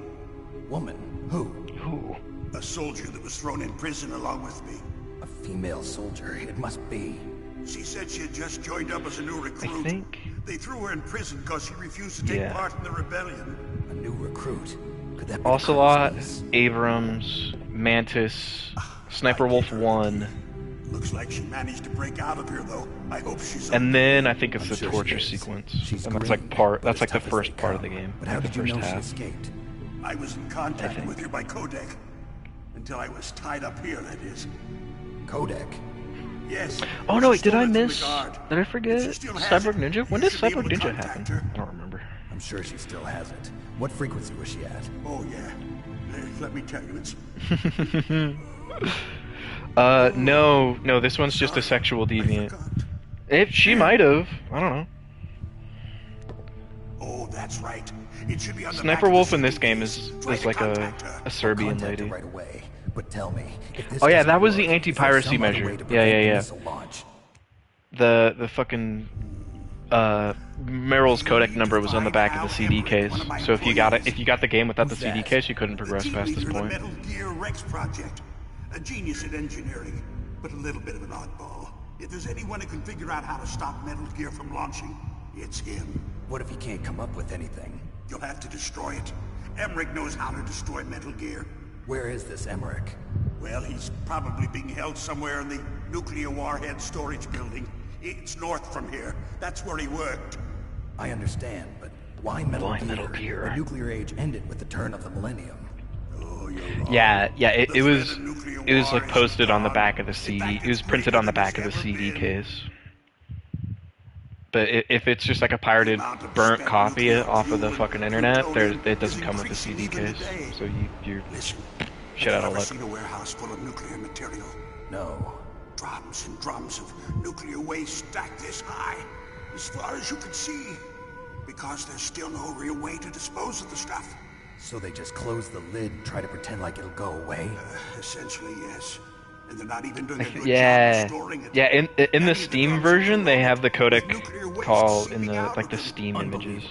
Woman? Who? Who? A soldier that was thrown in prison along with me. A female soldier. It must be. She said she had just joined up as a new recruit. I think. They threw her in prison because she refused to take Yeah. part in the rebellion. A new recruit. Could that be the Ocelot, Cruisers? Abrams, Mantis, Sniper Wolf 1, Looks like she managed to break out of here, though. I hope she's and then I think it's I'm the sure she torture is. sequence. She's And that's green, like but that's as like the tough as first they part of come. the game. But how like did the you first know she half. escaped? I was in contact with her by codec. Until I was tied up here, that is. Codec. Yes. Oh no, she wait, did stole I it from the miss? guard. Did I If forget she still has Cyborg it, Ninja? When you did should be able Cyborg to Ninja contact happen? her. I don't remember. I'm sure she still has it. What frequency was she at? Oh, yeah. Let me tell you, it's... No, this one's just a sexual deviant. If she might have, I don't know. Oh, that's right. It should be on the Sniper back of Wolf the in this CD game case. is Try to like contact her. a Serbian Contact her lady. right away. But tell me, if this Oh yeah, doesn't that was the work, is there anti-piracy some other measure. way to Yeah, prevent the yeah. missile launch? The fucking Meryl's codec number was on the back of the CD case. So if you got the game without the Who's CD that? case, you couldn't The progress team past this leader of the point. Metal Gear Rex project. A genius at engineering, but a little bit of an oddball. If there's anyone who can figure out how to stop Metal Gear from launching, It's him. What if he can't come up with anything? You'll have to destroy it. Emmerich knows how to destroy Metal Gear. Where is this Emmerich? Well, he's probably being held somewhere in the nuclear warhead storage building. It's north from here. That's where he worked. I understand, but why Metal Gear? The nuclear age ended with the turn of the millennium. Oh, you're wrong. Yeah, it was like posted on the back of the CD. It was printed on the back of the CD case. But if it's just like a pirated, burnt copy off of the fucking internet, it doesn't come with the CD case. So you're shit out of luck. Seen a warehouse full of nuclear material? No. Drums and drums of nuclear waste stacked this high, as far as you can see, because there's still no real way to dispose of the stuff. So they just close the lid and try to pretend like it'll go away? Essentially, yes. And they're not even doing a good yeah, job of storing it. yeah. In the Steam version, they have the codec call in the Steam images.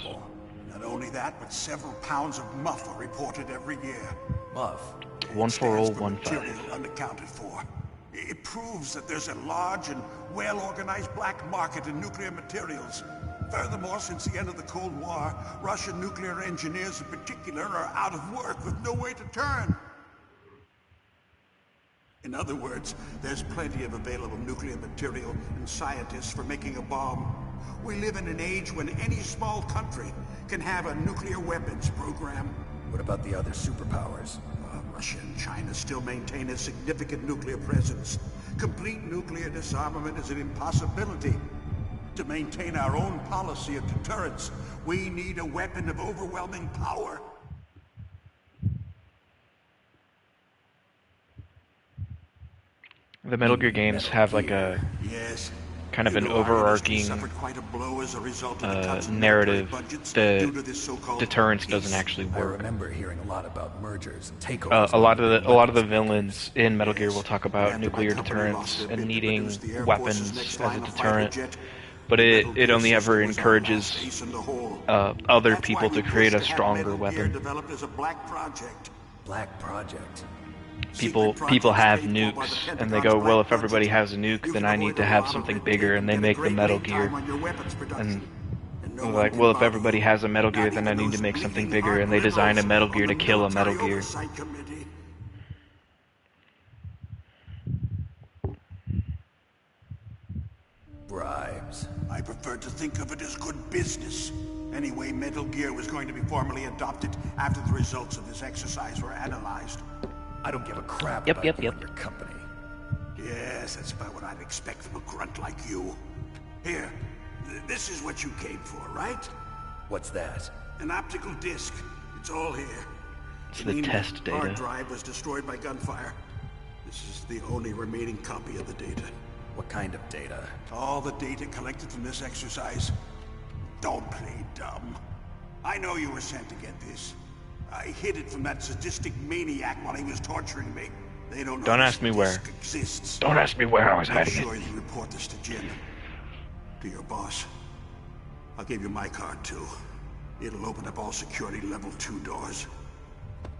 Not only that, but several pounds of muff are reported every year. Muff? 14015. Unaccounted for. It proves that there's a large and well-organized black market in nuclear materials. Furthermore, since the end of the Cold War, Russian nuclear engineers in particular are out of work with no way to turn. In other words, there's plenty of available nuclear material and scientists for making a bomb. We live in an age when any small country can have a nuclear weapons program. What about the other superpowers? Russia and China still maintain a significant nuclear presence. Complete nuclear disarmament is an impossibility. To maintain our own policy of deterrence, we need a weapon of overwhelming power. The Metal Gear games have like a kind of an overarching narrative. The deterrence doesn't actually work. I remember hearing a lot about mergers and takeovers. A lot of the villains in Metal Gear will talk about nuclear deterrence and needing weapons as a deterrent, but it only ever encourages other people to create a stronger weapon. Black Project. People have nukes, and they go, well, if everybody has a nuke, then I need to have something bigger, and they make the Metal Gear. And they're like, well, if everybody has a Metal Gear, then I need to make something bigger, and they design a Metal Gear to kill a Metal Gear. Bribes. I prefer to think of it as good business. Anyway, Metal Gear was going to be formally adopted after the results of this exercise were analyzed. I don't give a crap about you and your company. Yes, that's about what I'd expect from a grunt like you. Here, this is what you came for, right? What's that? An optical disc. It's all here. It's the test data. Hard drive was destroyed by gunfire. This is the only remaining copy of the data. What kind of data? All the data collected from this exercise. Don't play dumb. I know you were sent to get this. I hid it from that sadistic maniac while he was torturing me. They don't know. Don't ask me where. Exists. Don't ask me where I was hiding it. Make sure you report this to Jin. To your boss. I'll give you my card too. It'll open up all security level 2 doors.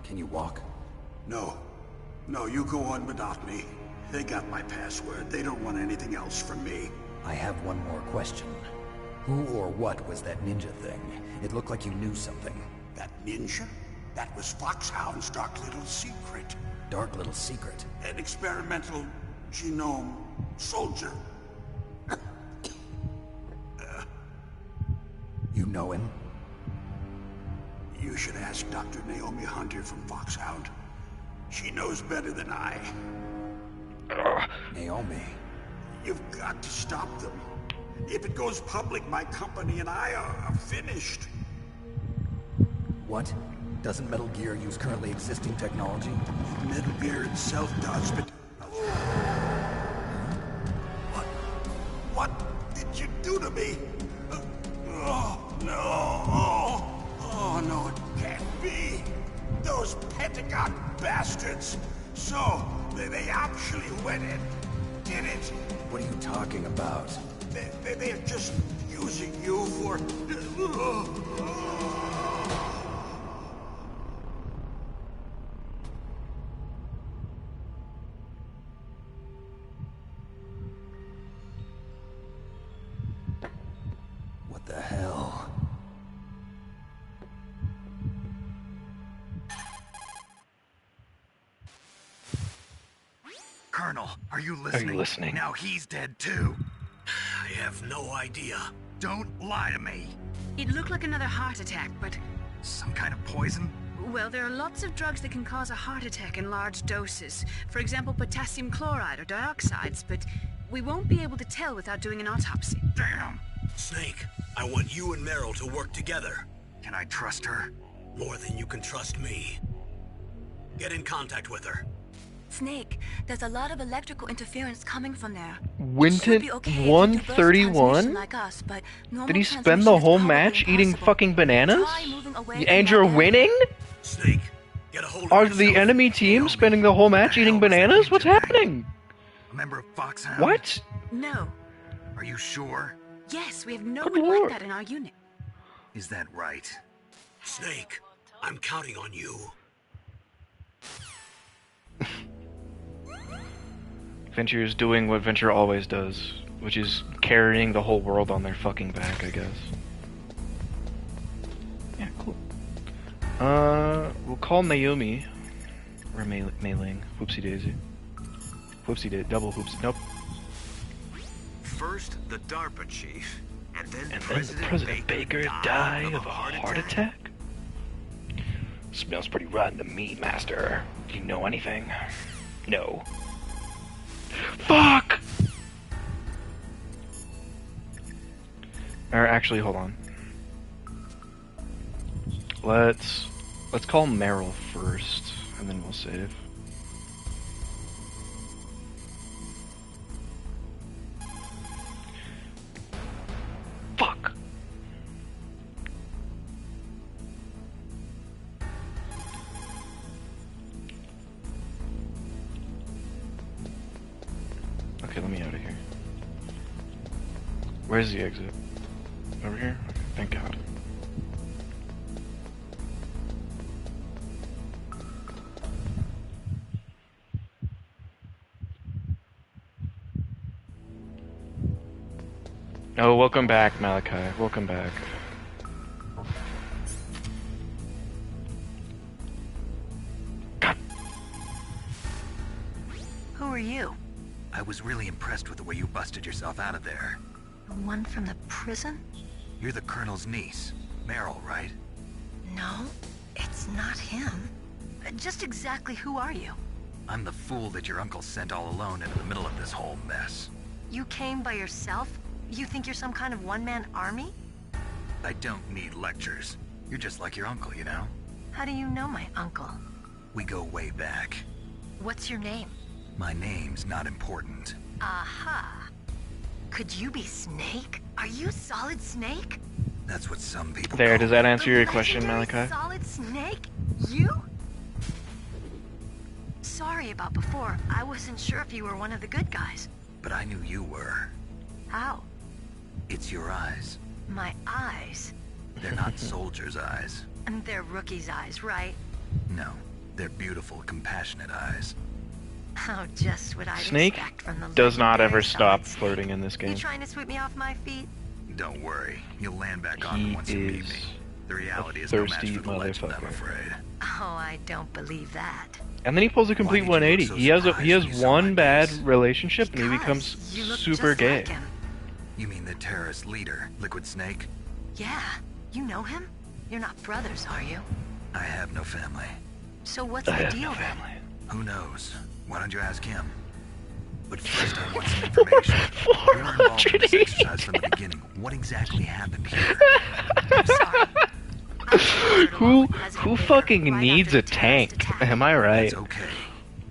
Can you walk? No. No, you go on without me. They got my password. They don't want anything else from me. I have one more question. Who or what was that ninja thing? It looked like you knew something. That ninja? That was Foxhound's dark little secret. Dark little secret? An experimental genome soldier. You know him? You should ask Dr. Naomi Hunter from Foxhound. She knows better than I. Naomi? You've got to stop them. If it goes public, my company and I are finished. What? Doesn't Metal Gear use currently existing technology? Metal Gear itself does, but... What did you do to me? Oh, no. Oh, no, it can't be. Those Pentagon bastards. So, they actually went and did it. What are you talking about? They're just using you for... What the hell? Colonel, are you listening? listening? Now he's dead too. I have no idea. Don't lie to me. It looked like another heart attack, but... Some kind of poison? Well, there are lots of drugs that can cause a heart attack in large doses. For example, potassium chloride or dioxides, but we won't be able to tell without doing an autopsy. Damn. Snake, I want you and Meryl to work together. Can I trust her? More than you can trust me. Get in contact with her. Snake, there's a lot of electrical interference coming from there. Winton It should be okay if you do burst 131? transmission like us, but normal Did he spend transmission the is whole probably match eating impossible. fucking bananas? Try moving away from And that you're area. winning? Snake, get a hold of Are yourself. the enemy team spending the whole match eating bananas? What's happening? A member of Foxhound? What? No. Are you sure? Yes, we have no Good one like lord. that in our unit. Is that right? Snake, I'm counting on you. Venture is doing what Venture always does, which is carrying the whole world on their fucking back, I guess. Yeah, cool. We'll call Naomi. Or Mei Ling. Whoopsie daisy. Whoopsie daisy. Double whoopsie. Nope. First, the DARPA chief, and then And then President Baker die of a heart attack? Smells pretty rotten to me, Master. Do you know anything? No. Fuck! Or actually, hold on. Let's call Meryl first, and then we'll save. Fuck! Okay, let me out of here. Where's the exit? Over here? Okay, thank God. Oh, welcome back, Malachi. Welcome back. Who are you? I was really impressed with the way you busted yourself out of there. The one from the prison? You're the Colonel's niece, Meryl, right? No, it's not him. Just exactly who are you? I'm the fool that your uncle sent all alone into the middle of this whole mess. You came by yourself? You think you're some kind of one-man army? I don't need lectures. You're just like your uncle, you know? How do you know my uncle? We go way back. What's your name? My name's not important. Aha. Could you be Snake? Are you Solid Snake? That's what some people There, call does that me. answer your question, Legendary Malachi? Solid Snake? You? Sorry about before. I wasn't sure if you were one of the good guys. But I knew you were. How? It's your eyes. My eyes. They're not soldiers' eyes. And they're rookie's eyes, right? No, they're beautiful, compassionate eyes. Oh, just what I'd Snake expect from the does not legendary ever stop Solid Snake. flirting in this game. You trying to sweep me off my feet? Don't worry, you'll land back on He once you meet is me. The reality a is no match thirsty for the legend, I'm motherfucker. afraid. Oh, I don't believe that. And then he pulls a complete Why did you 180. look so He has surprised when you saw one my bad face? relationship and he Because becomes you look super just gay. like him. You mean the terrorist leader, Liquid Snake? Yeah, you know him? You're not brothers, are you? I have no family. So what's I the have deal no then? family. Who knows? Why don't you ask him? But first I want some information. You were involved in this 480. exercise from the beginning. What exactly happened here? I'm sorry. I was ordered along Who with President Baker fucking right needs after a the terrorist tank? attack. Am I right? It's okay.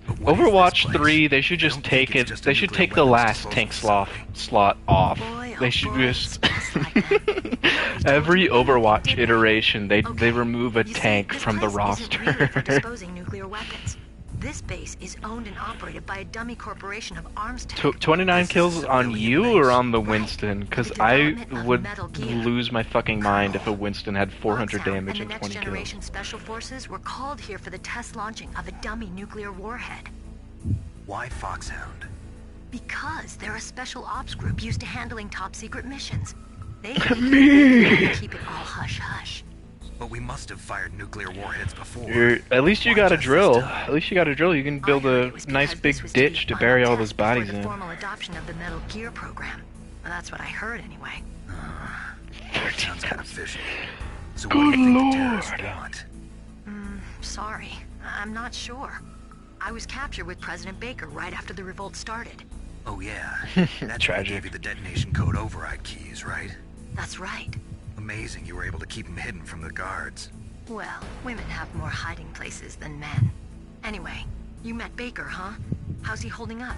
But what is Overwatch this place? 3, they should I just don't take think it's it. just a They should nuclear take the weapons last disposal tank facility. slot off. Boy, oh They should boy, just it's like that. every Overwatch Did iteration they Okay, remove a you see, tank this from the place isn't really for roster. disposing nuclear weapons. This base is owned and operated by a dummy corporation of arms tech. 29 kills on you or on the Winston? Because The I development of would Metal Gear. lose my fucking mind if a Winston had 400 Foxhound damage and and the 20 Next kills. Generation Special Forces were called here for the test launching of a dummy nuclear warhead. Why Foxhound? Because they're a special ops group used to handling top secret missions. They Me! keep it all hush hush. But we must have fired nuclear warheads before. At least you Why got a just drill. this time? At least you got a drill. You can build a nice big ditch to bury all those bodies the in. formal adoption of the Metal Gear program. Well, that's what I heard anyway. That sounds kind of fishy. So what Good do you think lord. the terrorists want? Sorry. I'm not sure. I was captured with President Baker right after the revolt started. Oh yeah, that's Tragic. Who gave you the detonation code override keys, right? That's right. Amazing you were able to keep them hidden from the guards. Well, women have more hiding places than men. Anyway, you met Baker, huh? How's he holding up?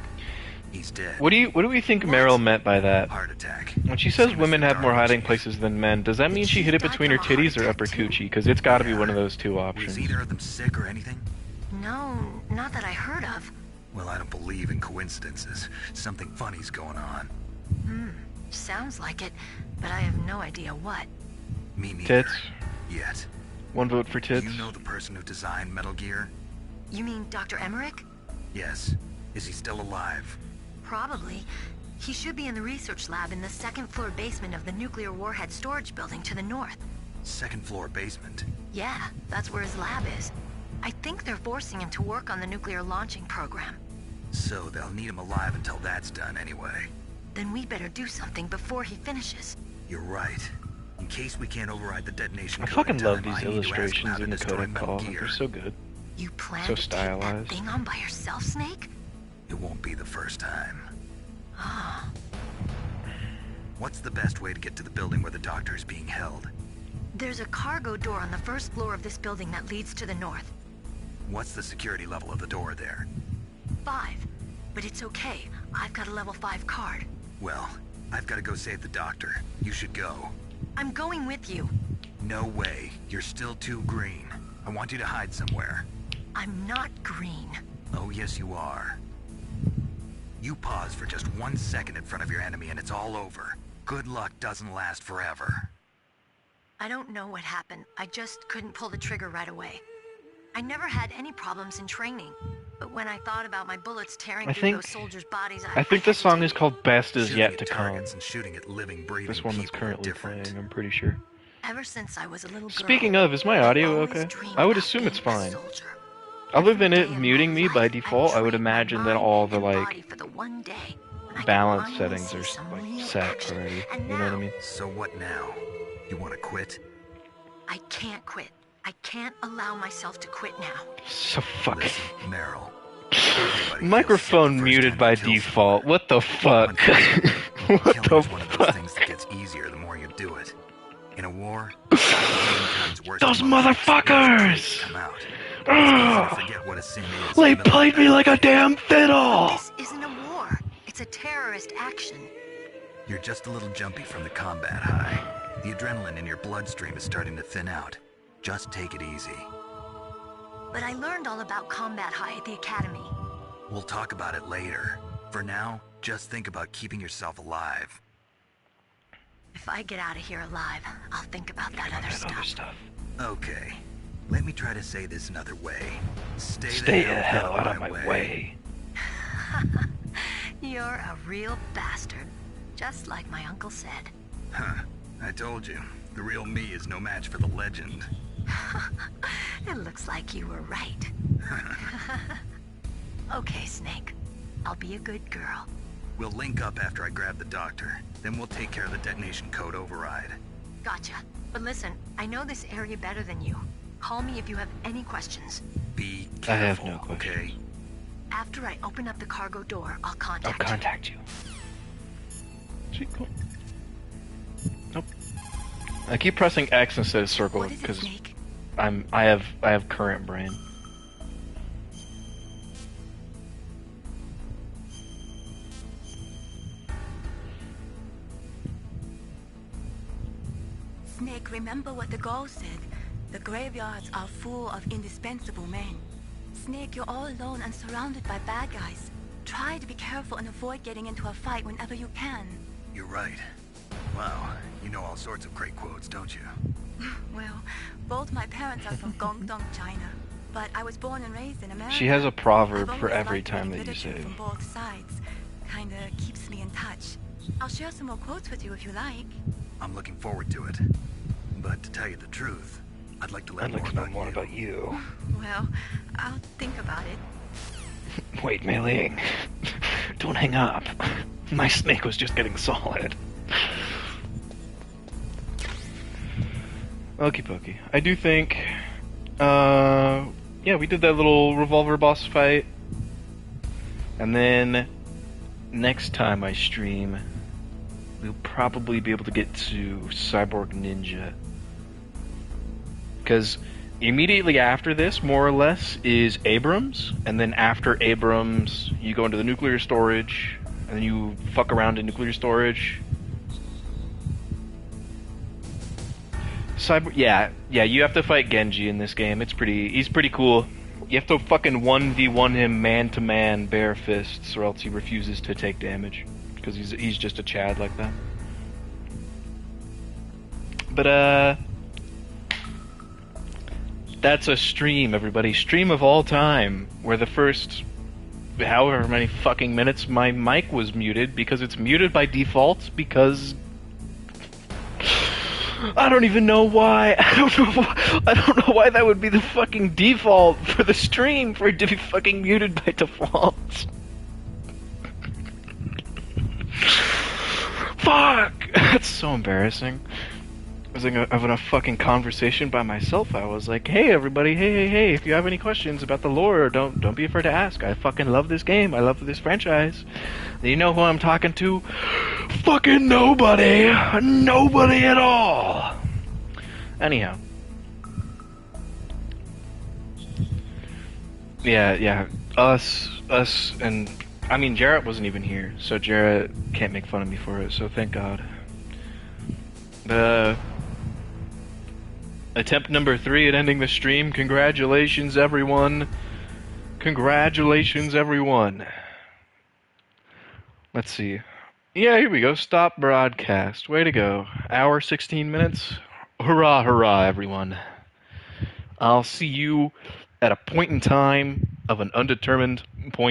He's dead. What do we think Meryl meant by that? Heart attack. When she says Same as women the have more Darwin hiding chief. places than men, does that mean she hit it between her titties or upper coochie? Because it's got to be one of those two Was options. either of them sick or anything? No, not that I heard of. Well, I don't believe in coincidences. Something funny's going on. Sounds like it, but I have no idea what. Me neither. Tits. Yet. One vote for Do tits. you know the person who designed Metal Gear? You mean Dr. Emmerich? Yes. Is he still alive? Probably. He should be in the research lab in the second-floor basement of the nuclear warhead storage building to the north. Second floor basement. Yeah, that's where his lab is. I think they're forcing him to work on the nuclear launching program. So they'll need him alive until that's done anyway. Then we better do something before he finishes. You're right. In case we can't override the detonation I code fucking in time, love these I need to ask him how illustrations to in the destroy Kodak Metal Call. Gear. They're so good. You plan So to stylized. take that thing on by yourself, Snake? It won't be the first time. What's the best way to get to the building where the doctor is being held? There's a cargo door on the first floor of this building that leads to the north. What's the security level of the door there? 5. But it's okay. I've got a level 5 card. Well, I've got to go save the doctor. You should go. I'm going with you. No way. You're still too green. I want you to hide somewhere. I'm not green. Oh, yes, you are. You pause for just 1 second in front of your enemy and it's all over. Good luck doesn't last forever. I don't know what happened. I just couldn't pull the trigger right away. I never had any problems in training. But when I thought about my bullets tearing I through think- those soldiers' bodies, I think this song is called Best Is Shooting Yet at to Come. targets and shooting at living, breathing This one that's people are currently different. playing, I'm pretty sure. Ever since I was a little girl. Speaking of, is my audio okay? I would assume it's fine. Other than it muting me by default, I would imagine that all the, like, For the one day when I balance could settings finally are, see some like, real set action. already. And You know what I now, mean? So what now? You want to quit? I can't quit. I can't allow myself to quit now. So fucking... Listen, Meryl. Everybody Microphone feels sick the first muted time by you kill default. What the fuck? someone. What Killing the is one of those fuck? things that gets easier the more you do it. In a war, a million times worse Those than most motherfuckers! come out. It's Ugh. easy to forget what a sin is. They in the middle played of me it. like a damn fiddle! This isn't a war. It's a terrorist action. You're just a little jumpy from the combat high. The adrenaline in your bloodstream is starting to thin out. Just take it easy. But I learned all about combat high at the academy. We'll talk about it later. For now, just think about keeping yourself alive. If I get out of here alive, I'll think about that other stuff. Okay. Let me try to say this another way. Stay the hell out of my way. You're a real bastard. Just like my uncle said. Huh. I told you. The real me is no match for the legend. It looks like you were right. Okay, Snake. I'll be a good girl. We'll link up after I grab the doctor. Then we'll take care of the detonation code override. Gotcha. But listen, I know this area better than you. Call me if you have any questions. Be I have careful, no questions. okay? After I open up the cargo door, I'll I'll contact you. contact you. Sweet, cool. Nope. I keep pressing X instead of circle What is it, because Snake? I have current brain. Snake, remember what the girl said. The graveyards are full of indispensable men. Snake, you're all alone and surrounded by bad guys. Try to be careful and avoid getting into a fight whenever you can. You're right. Wow, you know all sorts of great quotes, don't you? Well, both my parents are from Guangdong, China. But I was born and raised in America. She has a proverb I've for always every liked time reading that you literature say. from both sides. Kinda keeps me in touch. I'll share some more quotes with you if you like. I'm looking forward to it. But to tell you the truth, I'd like to I'd like to know more about you. Well, I'll think about it. Wait, Mei Ling. Don't hang up. My snake was just getting solid. Okie pokey. I do think, yeah, we did that little revolver boss fight. And then, next time I stream, we'll probably be able to get to Cyborg Ninja. Because immediately after this, more or less, is Abrams. And then after Abrams, you go into the nuclear storage. And then you fuck around in nuclear storage. Yeah, you have to fight Genji in this game. He's pretty cool. You have to fucking 1v1 him man-to-man, bare fists, or else he refuses to take damage. Because he's just a Chad like that. But, that's a stream, everybody. Stream of all time, where the first however many fucking minutes my mic was muted, because it's muted by default, because I don't even know why. I don't know why that would be the fucking default for the stream, for it to be fucking muted by default. Fuck! That's so embarrassing. I was having a fucking conversation by myself. I was like, hey everybody, hey, if you have any questions about the lore, don't be afraid to ask. I fucking love this game. I love this franchise. You know who I'm talking to? Fucking nobody! Nobody at all! Anyhow. Yeah, us, and... I mean, Jarrett wasn't even here, so Jarrett can't make fun of me for it, so thank God. Attempt number 3 at ending the stream. Congratulations, everyone. Congratulations, everyone. Let's see. Yeah, here we go. Stop broadcast. Way to go. Hour 16 minutes. Hurrah, hurrah, everyone. I'll see you at a point in time of an undetermined point.